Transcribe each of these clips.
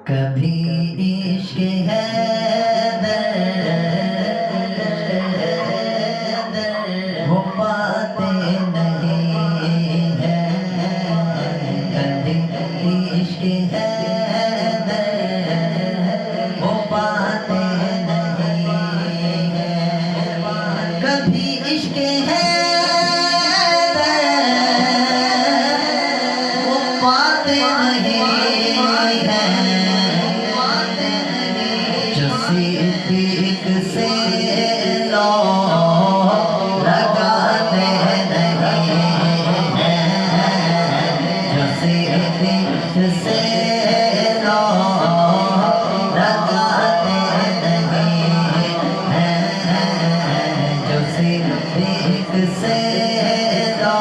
कभी इश्क है वो पाते नहीं है, कभी इश्क है वो पाते नहीं है, कभी इश्क है वो पाते नहीं है, जो सिद्दीक से लो लगाते नहीं है, जो सिद्दीक से लो लगाते नहीं है, जो सिद्दीक से लो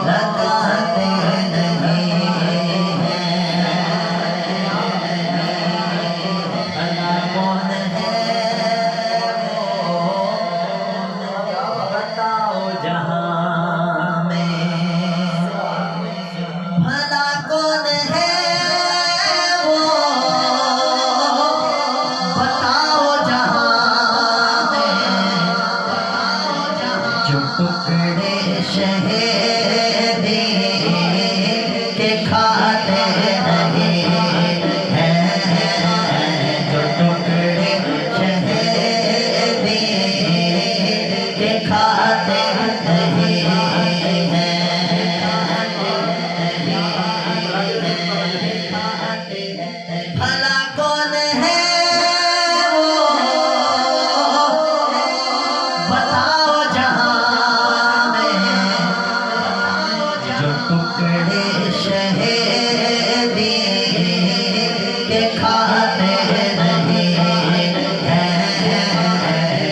लगाते नहीं है। भला कौन है वो बताओ जहां में, भला कौन है वो बताओ जहां में, जो टुकड़े शहीदी के खाते नहीं हैं, जो टुकड़े शहीदी के खाते नहीं हैं, भला कौन है वो बताओ जहां में, जो टुकड़े शहीदी के खाते नहीं हैं,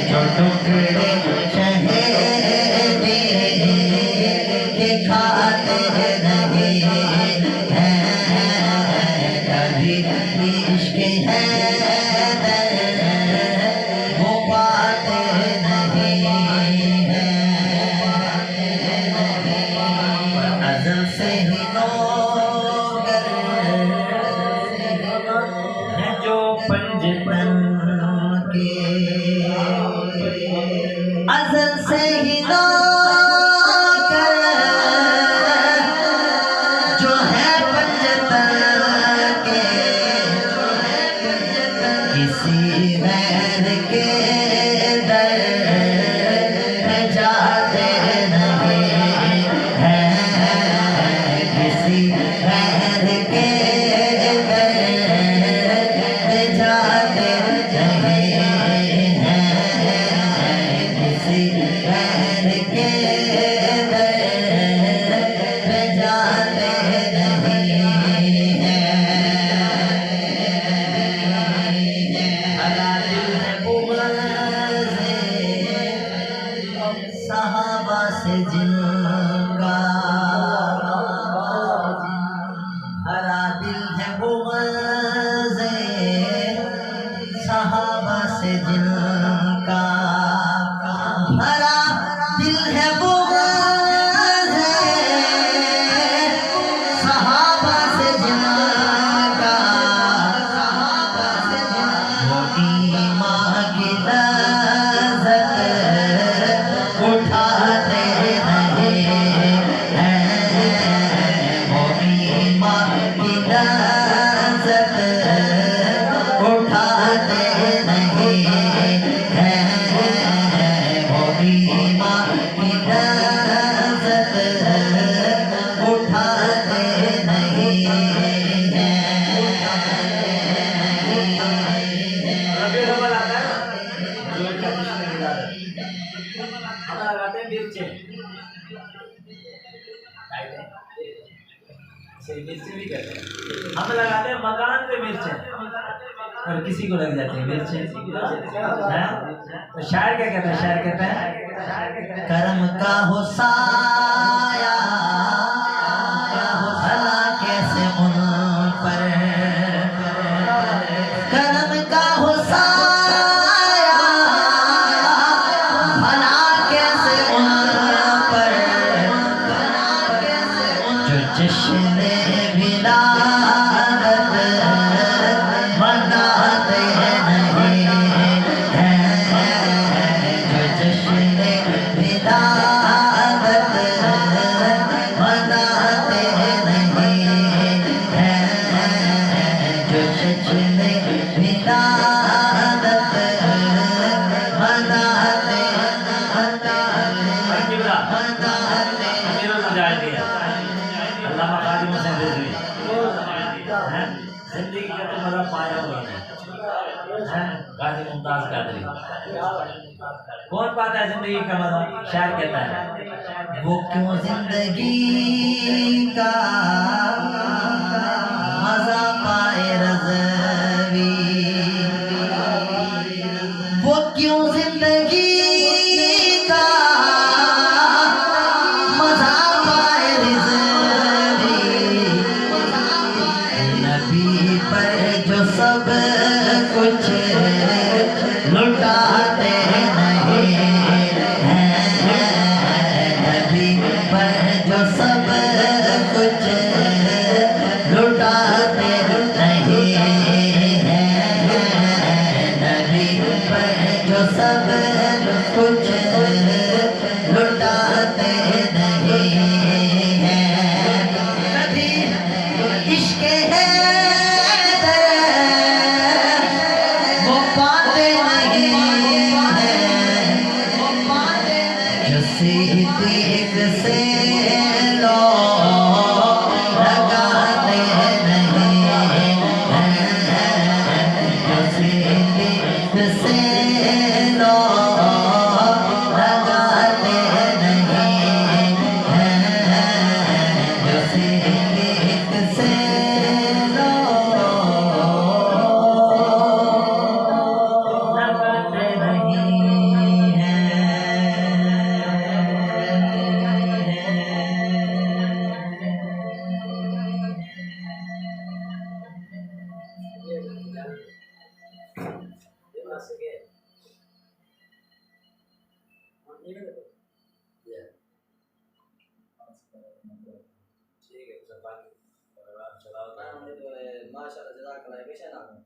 जो टुकड़े शहीदी के खाते नहीं हैं, कभी इश्क है वो पाते नहीं है, अज़ल से ही लोग हैं जो पंजतन के, अज़ल से ही लोग जो है पंजतन के, किसी गैर के दर पे जाते नहीं हैं, किसी गैर के दर पे जाते नहीं हैं, किसी गैर के दर पे जाते नहीं हैं। भला दिल है बुग़्ज़-ए सहाबा से जिनका, भला दिल है बुग़्ज़-ए सहाबा से जिनका, भला दिल है बुग़्ज़-ए सहाबा से जिनका, वो ईमान की लज़्ज़त उठाते नहीं हैं, वो ईमान की लज़्ज़त उठाते नहीं हैं, वो ईमान की लज़्ज़त उठाते नहीं हैं। हम लगाते हैं मिर्चे, मिर्चे भी करते हैं, हम लगाते हैं मकान पे मिर्चे और किसी को लग जाती है मिर्चे हैं? तो शायर क्या कहता है, शायर कहता है कर्म का हो साया भला कैसे उन पर, कर्म का हो साया भला कैसे उन पर, जो जिसने विलादत हैं? जिंदगी का तो मजा पाया हुआ नहीं है। गाजी मुमताज कादरी कौन पाता है जिंदगी का मजा? शायर कहता है वो क्यों जिंदगी का मजा पाए रज़वी, वो क्यों जिंदगी का मजा पाए रज़वी, नबी पर जो सब कुछ लुटाते नहीं हैं, नबी पर जो सब कुछ लुटाते नहीं हैं, नबी पर जो सब कुछ लुटाते नहीं हैं, कभी इश्क है वो पाते नहीं हैं, जो सिद्दीक से लो लगाते नहीं हैं, जो सिद्दीक से लो लगाते नहीं हैं, जो सिद्दीक से लो लगाते नहीं माशाल्लाह जज़ाकल्लाह कैसे नाम है?